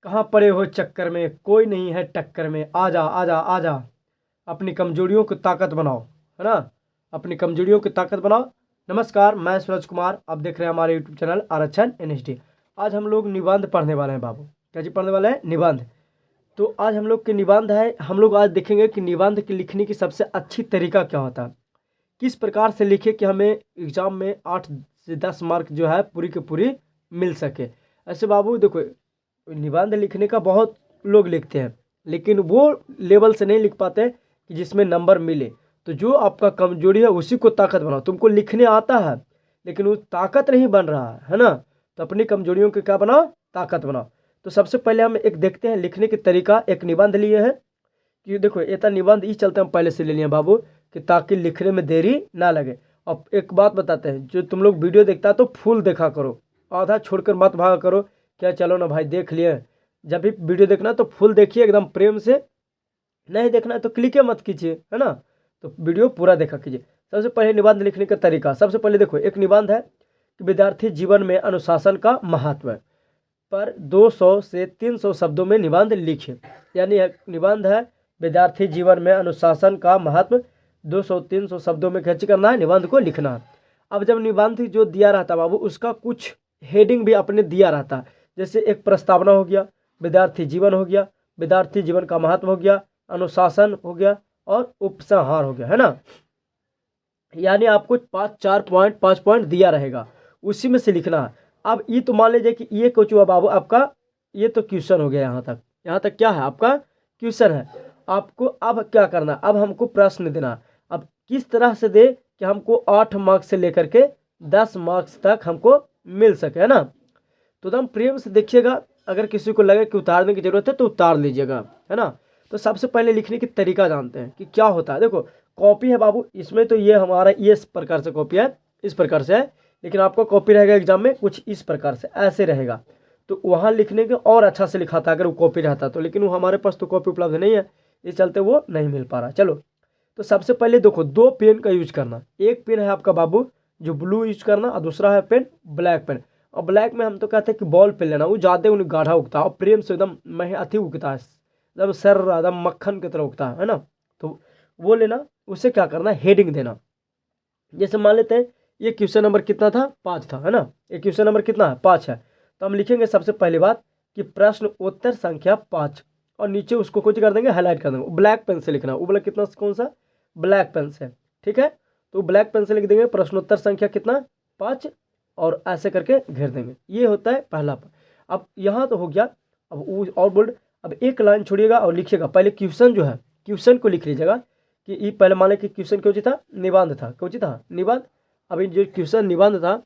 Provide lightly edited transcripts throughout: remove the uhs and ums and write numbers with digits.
कहाँ पड़े हो चक्कर में, कोई नहीं है टक्कर में, आजा आजा आजा, अपनी कमजोरियों की ताकत बनाओ, है ना। अपनी कमजोरियों की ताकत बनाओ। नमस्कार, मैं सूरज कुमार, आप देख रहे हैं हमारे यूट्यूब चैनल आरक्षण एनएचडी। आज हम लोग निबंध पढ़ने वाले हैं बाबू। क्या जी पढ़ने वाले हैं? निबंध। तो आज हम लोग के निबंध है, हम लोग आज देखेंगे कि निबंध के लिखने की सबसे अच्छी तरीका क्या होता है, किस प्रकार से लिखे कि हमें एग्जाम में 8 से 10 मार्क जो है पूरी की पूरी मिल सके। ऐसे बाबू देखो, निबंध लिखने का बहुत लोग लिखते हैं, लेकिन वो लेवल से नहीं लिख पाते कि जिसमें नंबर मिले। तो जो आपका कमजोरी है उसी को ताकत बनाओ। तुमको लिखने आता है लेकिन वो ताकत नहीं बन रहा है ना, तो अपनी कमजोरियों के क्या बनाओ, ताकत बनाओ। तो सबसे पहले हम एक देखते हैं लिखने के तरीका। एक निबंध लिए हैं कि देखो ये था निबंध, इस चलते हम पहले से ले लिए बाबू कि ताकि लिखने में देरी ना लगे। अब एक बात बताते हैं, जो तुम लोग वीडियो देखता है तो फुल देखा करो, आधा छोड़कर मत भागा करो। क्या चलो ना भाई देख लिए, जब भी वीडियो देखना तो फुल देखिए एकदम प्रेम से, नहीं देखना है तो क्लिक मत कीजिए, है ना। तो वीडियो पूरा देखा कीजिए। सबसे पहले निबंध लिखने का तरीका, सबसे पहले देखो एक निबंध है कि विद्यार्थी जीवन में अनुशासन का महत्व पर 200 से 300 शब्दों में निबंध लिखे। यानी एक निबंध है विद्यार्थी जीवन में अनुशासन का महत्व, 200-300 शब्दों में कैसे करना है, निबंध को लिखना है। अब जब निबंध जो दिया रहता बाबू, उसका कुछ हेडिंग भी अपने दिया रहता है। जैसे एक प्रस्तावना हो गया, विद्यार्थी जीवन हो गया, विद्यार्थी जीवन का महत्व हो गया, अनुशासन हो गया और उपसंहार हो गया, है ना। यानी आपको 5 4 पॉइंट 5 पॉइंट दिया रहेगा, उसी में से लिखना है। अब ये तो मान लीजिए कि ये कुछ हुआ बाबू आपका, ये तो क्वेश्चन हो गया। यहाँ तक क्या है आपका क्वेश्चन है। आपको अब क्या करना, अब हमको प्रश्न देना। अब किस तरह से दे कि हमको 8 मार्क्स से लेकर के 10 मार्क्स तक हमको मिल सके, है ना। तो एकदम प्रेम से देखिएगा, अगर किसी को लगे कि उतारने की जरूरत है तो उतार लीजिएगा, है ना। तो सबसे पहले लिखने की तरीका जानते हैं कि क्या होता है। देखो कॉपी है बाबू, इसमें तो ये हमारा ये इस प्रकार से कॉपी है, इस प्रकार से है। लेकिन आपका कॉपी रहेगा एग्जाम में कुछ इस प्रकार से, ऐसे रहेगा। तो वहाँ लिखने के और अच्छा से लिखा था अगर वो कॉपी रहता तो, लेकिन वो हमारे पास तो कॉपी उपलब्ध नहीं है, इस चलते वो नहीं मिल पा रहा। चलो, तो सबसे पहले देखो 2 पेन का यूज करना। एक पेन है आपका बाबू जो ब्लू यूज करना, और दूसरा है पेन ब्लैक पेन। और ब्लैक में हम तो कहते हैं कि बॉल पेन लेना, वो ज़्यादा उन्हें गाढ़ा उगता है और प्रेम से एकदम मह अति उगता है, एकदम सर एकदम मक्खन की तरह उगता है ना। तो वो लेना। उससे क्या करना, हेडिंग देना। जैसे मान लेते हैं ये क्वेश्चन नंबर कितना था, 5 था, है ना। ये क्वेश्चन नंबर कितना है, 5 है। तो हम लिखेंगे सबसे पहली बात कि प्रश्न उत्तर संख्या 5, और नीचे उसको कुछ कर देंगे, हाईलाइट कर देंगे। ब्लैक पेन से लिखना, वो बोला कितना, कौन सा, ब्लैक पेन से, ठीक है। तो ब्लैक पेन से लिख देंगे प्रश्नोत्तर संख्या कितना, 5, और ऐसे करके घेर देंगे। ये होता है पहला। अब यहाँ तो हो गया। अब और बोल्ड, अब एक लाइन छोड़िएगा और लिखिएगा पहले क्वेश्चन जो है, क्वेश्चन को लिख लीजिएगा कि ये पहले मान लें कि क्वेश्चन क्यों था, निबंध था, क्यों था, निबंध। अभी जो क्वेश्चन निबंध था,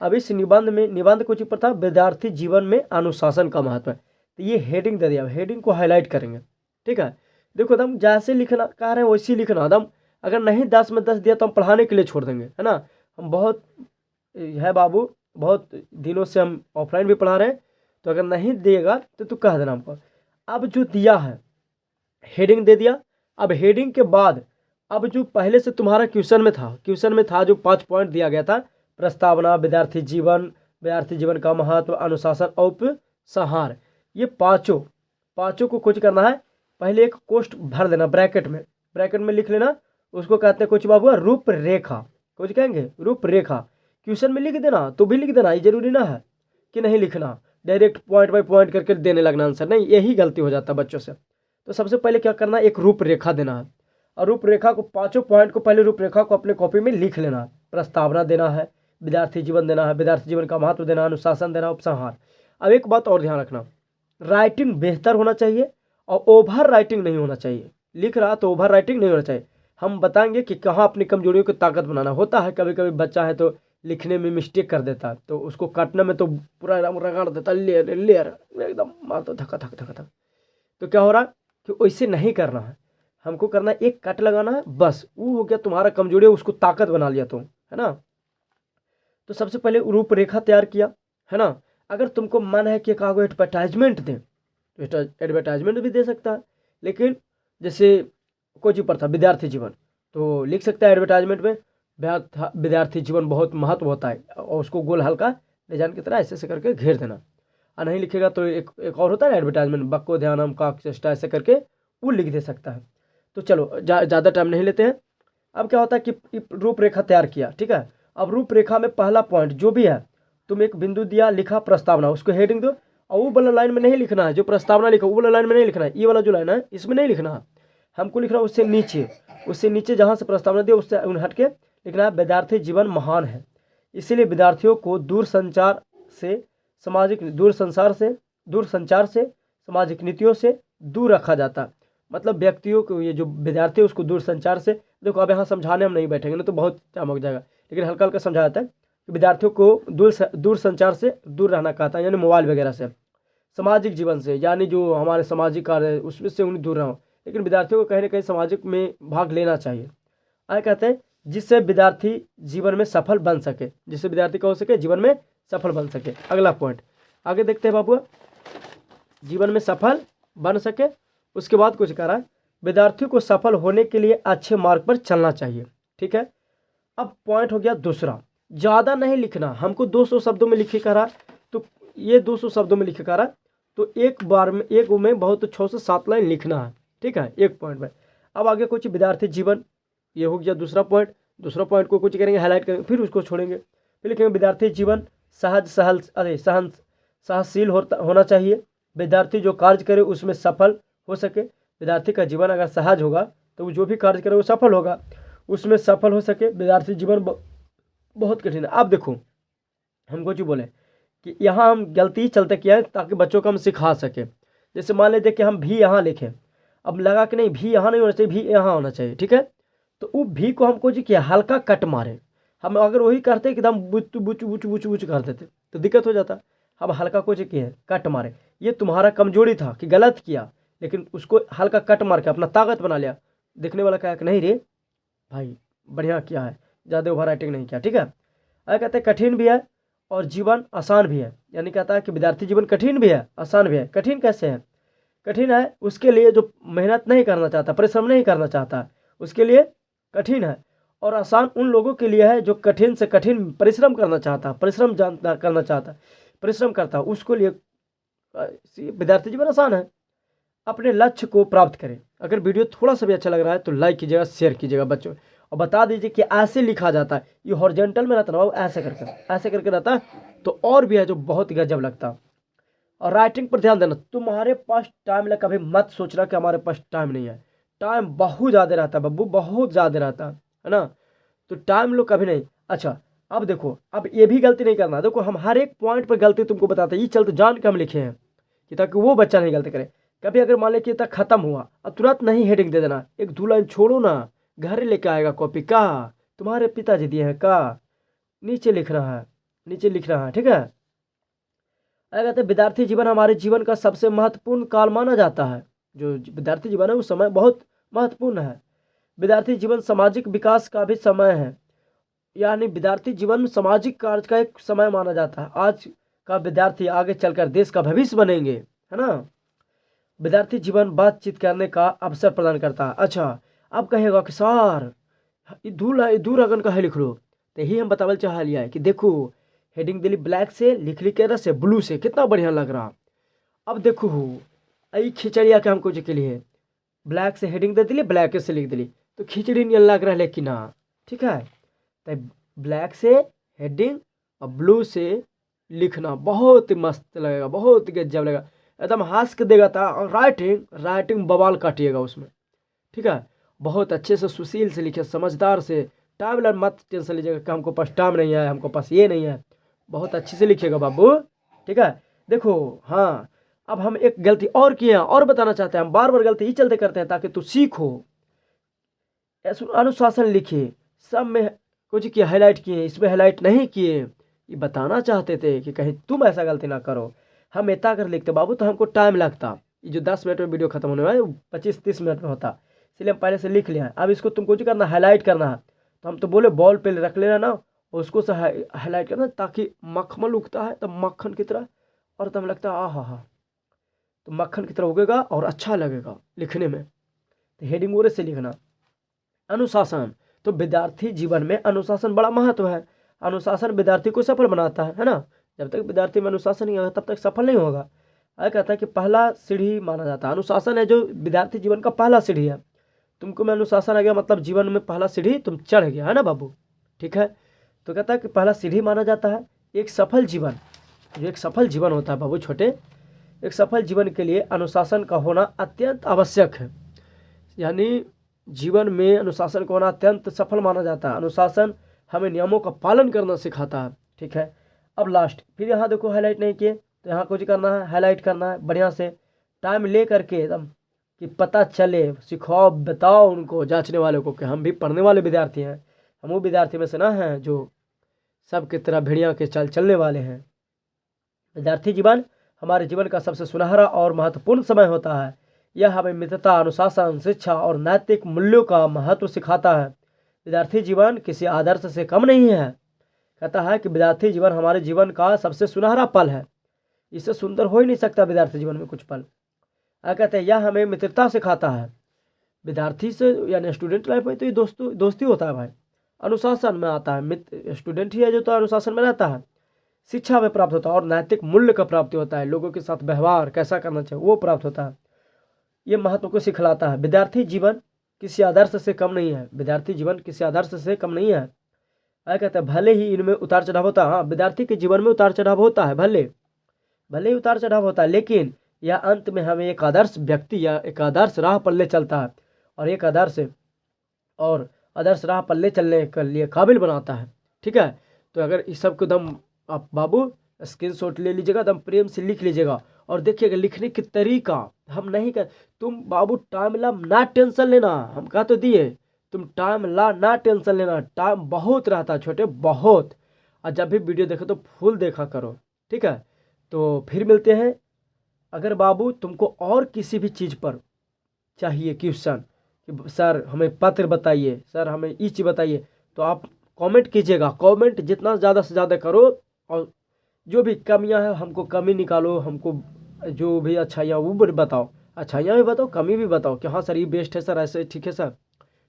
अब इस निबंध में, निबंध को पर था विद्यार्थी जीवन में अनुशासन का महत्व है। तो ये हेडिंग दे दिया, हेडिंग को हाईलाइट करेंगे, ठीक है। देखो एकदम जैसे लिखना कह रहे हैं वैसे लिखना एकदम। अगर नहीं 10 में 10 दिया तो हम पढ़ाने के लिए छोड़ देंगे, है ना। हम बहुत है बाबू, बहुत दिनों से हम ऑफलाइन भी पढ़ा रहे हैं, तो अगर नहीं देगा तो तू कह देना हमको। अब जो दिया है हेडिंग दे दिया। अब हेडिंग के बाद अब जो पहले से तुम्हारा क्वेश्चन में था, क्वेश्चन में था जो 5 पॉइंट दिया गया था, प्रस्तावना, विद्यार्थी जीवन, विद्यार्थी जीवन का महत्व, अनुशासन, उपसंहार, ये पांचों को कुछ करना है। पहले एक कोष्ठ भर देना ब्रैकेट में, ब्रैकेट में लिख लेना। उसको कहते हैं कुछ बाबू रूपरेखा, कुछ कहेंगे रूपरेखा। क्वेश्चन में लिख देना तो भी लिख देना, ये जरूरी ना है कि नहीं लिखना, डायरेक्ट पॉइंट बाय पॉइंट करके देने लगना आंसर, नहीं, यही गलती हो जाता है बच्चों से। तो सबसे पहले क्या करना है, एक रूपरेखा देना है। और रूपरेखा को 5 पॉइंट को पहले रूपरेखा को अपने कॉपी में लिख लेना है। प्रस्तावना देना है, विद्यार्थी जीवन देना है, विद्यार्थी जीवन का महत्व देना, अनुशासन देना, उपसंहार। अब एक बात और ध्यान रखना, राइटिंग बेहतर होना चाहिए और ओवर राइटिंग नहीं होना चाहिए। लिख रहा तो ओवर राइटिंग नहीं होना चाहिए। हम बताएंगे कि कहाँ अपनी कमजोरियों को ताकत बनाना होता है। कभी कभी बच्चा है तो लिखने में मिस्टेक कर देता है, तो उसको काटने में तो पूरा एकदम रगड़ देता, लेयर लेयर एकदम मारता, धक्का धक धक्का धक। तो क्या हो रहा है कि वैसे नहीं करना है, हमको करना है एक कट लगाना है, बस वो हो गया तुम्हारा कमजोरी है, उसको ताकत बना लिया तुम, है ना। तो सबसे पहले रूपरेखा तैयार किया, है ना। अगर तुमको मन है कि कागो एडवर्टाइजमेंट दें तो एडवर्टाइजमेंट भी दे सकता है। लेकिन जैसे कोई पर था विद्यार्थी जीवन, तो लिख सकता है एडवर्टाइजमेंट में विद्यार्थी जीवन बहुत महत्व होता है, और उसको गोल हल्का डिजाइन की तरह ऐसे ऐसे करके घेर देना। और नहीं लिखेगा तो एक और होता है ना एडवर्टाइजमेंट, बक्को ध्यानम काक चेष्टा, ऐसे करके वो लिख दे सकता है। तो चलो ज़्यादा टाइम नहीं लेते हैं। अब क्या होता है कि रूपरेखा तैयार किया, ठीक है। अब रूपरेखा में पहला पॉइंट जो भी है, तुम एक बिंदु दिया, लिखा प्रस्तावना, उसको हेडिंग दो, और वो वाला लाइन में नहीं लिखना है, जो प्रस्तावना लिखा वो वाला लाइन में नहीं लिखना है, ये वाला जो लाइन है इसमें नहीं लिखना है, हमको लिखना है उससे नीचे जहाँ से प्रस्तावना दिया उससे हट के लिखना है विद्यार्थी जीवन महान है, इसीलिए विद्यार्थियों को दूरसंचार से सामाजिक नीतियों से दूर रखा जाता है। मतलब व्यक्तियों को, ये जो विद्यार्थी है उसको दूरसंचार से, देखो अब यहाँ समझाने हम नहीं बैठेंगे ना तो बहुत टाइम हो जाएगा, लेकिन हल्का हल्का समझा जाता है कि विद्यार्थियों को दूरसंचार से दूर रहना कहता है, यानी मोबाइल वगैरह से, सामाजिक जीवन से, यानी जो हमारे सामाजिक कार्य है उसमें से उन्हें दूर रहो, लेकिन विद्यार्थियों को कहीं ना कहीं सामाजिक में भाग लेना चाहिए। आगे कहते हैं जिससे विद्यार्थी जीवन में सफल बन सके, जिससे विद्यार्थी का हो सके जीवन में सफल बन सके। अगला पॉइंट आगे देखते हैं बाबू, जीवन में सफल बन सके। उसके बाद कुछ कह रहा है विद्यार्थियों को सफल होने के लिए अच्छे मार्ग पर चलना चाहिए, ठीक है। अब पॉइंट हो गया दूसरा, ज़्यादा नहीं लिखना, हमको 200 शब्दों में लिखे कह रहा है, तो ये 200 शब्दों में लिखे कह रहा है, तो एक बार में एक में बहुत 6 से 7 लाइन लिखना है, ठीक है, एक पॉइंट में। अब आगे कुछ विद्यार्थी जीवन, ये हो गया दूसरा पॉइंट को कुछ करेंगे, हाईलाइट करेंगे, फिर उसको छोड़ेंगे, फिर लिखेंगे विद्यार्थी जीवन सहनशील होना चाहिए, विद्यार्थी जो कार्य करे उसमें सफल हो सके, विद्यार्थी का जीवन अगर सहज होगा तो वो जो भी कार्य करे वो सफल होगा, उसमें सफल हो सके। विद्यार्थी जीवन बहुत कठिन है। अब देखो हमको जो बोले कि यहाँ हम गलती चलते किया है ताकि बच्चों को हम सिखा सके। जैसे मान लीजिए कि हम भी यहाँ लिखें, अब लगा कि नहीं भी यहाँ नहीं होना चाहिए, भी यहाँ होना चाहिए, ठीक है, तो वो भी को हमको जो किया हल्का कट मारे, हम अगर वही करते कि एकदम बुच बुच बुच बुच बुच कर देते तो दिक्कत हो जाता। अब हल्का को जो किया कट मारे, ये तुम्हारा कमजोरी था कि गलत किया, लेकिन उसको हल्का कट मार के अपना ताकत बना लिया, देखने वाला कहा कि नहीं रे भाई बढ़िया किया है, ज़्यादा ओवर राइटिंग नहीं किया, ठीक है। अगर कहते हैं कठिन भी है और जीवन आसान भी है, यानी कहता है कि विद्यार्थी जीवन कठिन भी है आसान भी है। कठिन कैसे है? कठिन है उसके लिए जो मेहनत नहीं करना चाहता, परिश्रम नहीं करना चाहता, उसके लिए कठिन है, और आसान उन लोगों के लिए है जो कठिन से कठिन परिश्रम करना चाहता, परिश्रम करता, उसको लिए विद्यार्थी जीवन आसान है। अपने लक्ष्य को प्राप्त करें। अगर वीडियो थोड़ा सा भी अच्छा लग रहा है तो लाइक कीजिएगा, शेयर कीजिएगा बच्चों, और बता दीजिए कि ऐसे लिखा जाता है, ये हॉरिजॉन्टल में रहता ना, ऐसे करके रहता है, तो और भी है जो बहुत गजब लगता। और राइटिंग पर ध्यान देना, तुम्हारे पास टाइम लगा, कभी मत सोचना कि हमारे पास टाइम नहीं है, टाइम बहुत ज़्यादा रहता है बब्बू, बहुत ज़्यादा रहता है ना, तो टाइम लो कभी नहीं। अच्छा अब देखो, अब ये भी गलती नहीं करना, देखो हम हर एक पॉइंट पर गलती तुमको बताते हैं, ये चलते जान के हम लिखे हैं कि ताकि वो बच्चा नहीं गलती करे। कभी अगर मान लें तक खत्म हुआ अब तुरंत नहीं हेडिंग दे देना, एक 2 लाइन छोड़ो ना, घर लेके आएगा कॉपी का, तुम्हारे पिताजी दिए हैं का, नीचे लिख रहा है, ठीक है। अगर कहते हैं विद्यार्थी जीवन हमारे जीवन का सबसे महत्वपूर्ण काल माना जाता है, जो विद्यार्थी जीवन है उस समय बहुत महत्वपूर्ण है। विद्यार्थी जीवन सामाजिक विकास का भी समय है, यानी विद्यार्थी जीवन सामाजिक कार्य का एक समय माना जाता है। आज का विद्यार्थी आगे चलकर देश का भविष्य बनेंगे, है ना। विद्यार्थी जीवन बातचीत करने का अवसर प्रदान करता है। अच्छा अब कहेगा कि सर दूर अगन का है लिख लो, तो यही हम बतावल चाह लिया है कि देखो हेडिंग दिली ब्लैक से लिख के रस से ब्लू से, कितना बढ़िया लग रहा। अब देखो आई खिचड़िया के हमको के लिए ब्लैक से हेडिंग दे दिली, ब्लैक से लिख दिली, तो खिचड़ी नहीं लग रहा है, लेकिन हाँ ठीक है, तो ब्लैक से हेडिंग और ब्लू से लिखना बहुत मस्त लगेगा, बहुत गजब लगेगा, एकदम हंस के देगा था। और राइटिंग बवाल काटिएगा उसमें, ठीक है, बहुत अच्छे से सुशील से लिखे, समझदार से, टाइम मत टेंशन लीजिएगा कि हमको पास टाइम नहीं है, हमको पास ये नहीं है, बहुत अच्छे से लिखिएगा बाबू, ठीक है। देखो हाँ अब हम एक गलती और किए हैं और बताना चाहते हैं, हम बार बार गलती ही चलते करते हैं ताकि तू सीखो। अनुशासन लिखिए, सब में कुछ किए हाईलाइट किए, इसमें हाईलाइट नहीं किए, ये बताना चाहते थे कि कहीं तुम ऐसा गलती ना करो। हम इतना कर लिखते बाबू तो हमको टाइम लगता, ये जो 10 मिनट में वीडियो खत्म होने वाला है 25-30 मिनट में होता, इसलिए हम पहले से लिख लिया है। अब इसको तुमको जो करना हाईलाइट करना है, तो हम तो बोले बॉल पे रख लेना ना, और उसको से हाईलाइट करना ताकि मखमल उगता है तब मक्खन की तरह, और तब लगता है हाँ तो मक्खन की तरह उगेगा और अच्छा लगेगा लिखने में। तो हेडिंग ओरे से लिखना। अनुशासन, तो विद्यार्थी जीवन में अनुशासन बड़ा महत्व है, अनुशासन विद्यार्थी को सफल बनाता है ना। जब तक विद्यार्थी में अनुशासन नहीं होगा तब तक सफल नहीं होगा। आगे कहता है कि पहला सीढ़ी माना जाता है, अनुशासन है जो विद्यार्थी जीवन का पहला सीढ़ी है। तुमको में अनुशासन आ गया मतलब जीवन में पहला सीढ़ी तुम चढ़ गया, है ना बाबू। ठीक है, तो कहता है कि पहला सीढ़ी माना जाता है एक सफल जीवन। जो एक सफल जीवन होता है बाबू छोटे, एक सफल जीवन के लिए अनुशासन का होना अत्यंत आवश्यक है। यानी जीवन में अनुशासन का होना अत्यंत सफल माना जाता है। अनुशासन हमें नियमों का पालन करना सिखाता है। ठीक है, अब लास्ट फिर यहाँ देखो हाईलाइट नहीं किए तो यहाँ कुछ करना है, हाईलाइट करना है बढ़िया से, टाइम ले करके एकदम कि पता चले, सिखाओ बताओ उनको जांचने वाले को कि हम भी पढ़ने वाले विद्यार्थी हैं, हम वो विद्यार्थी में से ना हैं जो सबकी तरह भेड़िया के चाल चलने वाले हैं। विद्यार्थी जीवन हमारे जीवन का सबसे सुनहरा और महत्वपूर्ण समय होता है। यह हमें मित्रता, अनुशासन, शिक्षा और नैतिक मूल्यों का महत्व सिखाता है। विद्यार्थी जीवन किसी आदर्श से कम नहीं है। कहता है कि विद्यार्थी जीवन हमारे जीवन का सबसे सुनहरा पल है, इससे सुंदर हो ही नहीं सकता विद्यार्थी जीवन में कुछ पल। कहते हैं यह हमें मित्रता सिखाता है। विद्यार्थी से यानी स्टूडेंट लाइफ में तो ये दोस्ती होता है भाई, अनुशासन में आता है, मित्र स्टूडेंट ही है जो तो अनुशासन में रहता है। शिक्षा में प्राप्त होता है और नैतिक मूल्य का प्राप्ति होता है, लोगों के साथ व्यवहार कैसा करना चाहिए वो प्राप्त होता है। ये महत्व को सिखलाता है। विद्यार्थी जीवन किसी आदर्श से कम नहीं है, विद्यार्थी जीवन किसी आदर्श से कम नहीं है। कहते हैं भले ही इनमें उतार चढ़ाव होता है, हाँ विद्यार्थी के जीवन में उतार चढ़ाव होता है, भले ही उतार चढ़ाव होता है, लेकिन यह अंत में हमें एक आदर्श व्यक्ति या एक आदर्श राह पर ले चलता है और एक आदर्श राह पर ले चलने के लिए काबिल बनाता है। ठीक है, तो अगर इस सब को दम आप बाबू स्क्रीनशॉट ले लीजिएगा, दम प्रेम से लिख लीजिएगा और देखिएगा लिखने की तरीका हम नहीं कर, तुम बाबू टाइम ला ना टेंशन लेना, हम कहा तो दिए, तुम टाइम ला ना टेंशन लेना, टाइम बहुत रहता है छोटे बहुत, और जब भी वीडियो देखो तो फुल देखा करो। ठीक है, तो फिर मिलते हैं। अगर बाबू तुमको और किसी भी चीज़ पर चाहिए क्वेश्चन कि सर हमें पत्र बताइए, सर हमें ये चीज़ बताइए, तो आप कमेंट कीजिएगा। कमेंट जितना ज़्यादा से ज़्यादा करो और जो भी कमियां हैं हमको कमी निकालो, हमको जो भी अच्छाइयाँ वो भी बताओ, अच्छाइयाँ भी बताओ कमी भी बताओ कि हाँ सर ये बेस्ट है सर, ऐसे ठीक है सर।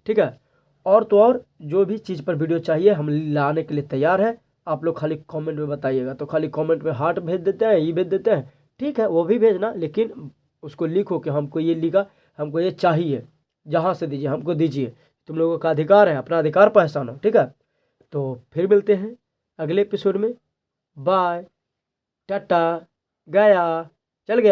ठीक है, और तो और जो भी चीज़ पर वीडियो चाहिए हम लाने के लिए तैयार है। आप लोग खाली कमेंट में बताइएगा, तो खाली कमेंट में हार्ट भेज देते हैं, ये भेज देते हैं, ठीक है वो भी भेजना, लेकिन उसको लिखो कि हमको ये लिखा, हमको ये चाहिए, जहाँ से दीजिए हमको दीजिए, तुम लोगों का अधिकार है, अपना अधिकार पहचानो। ठीक है, तो फिर मिलते हैं अगले एपिसोड में। बाय, टाटा, गया, चल गया।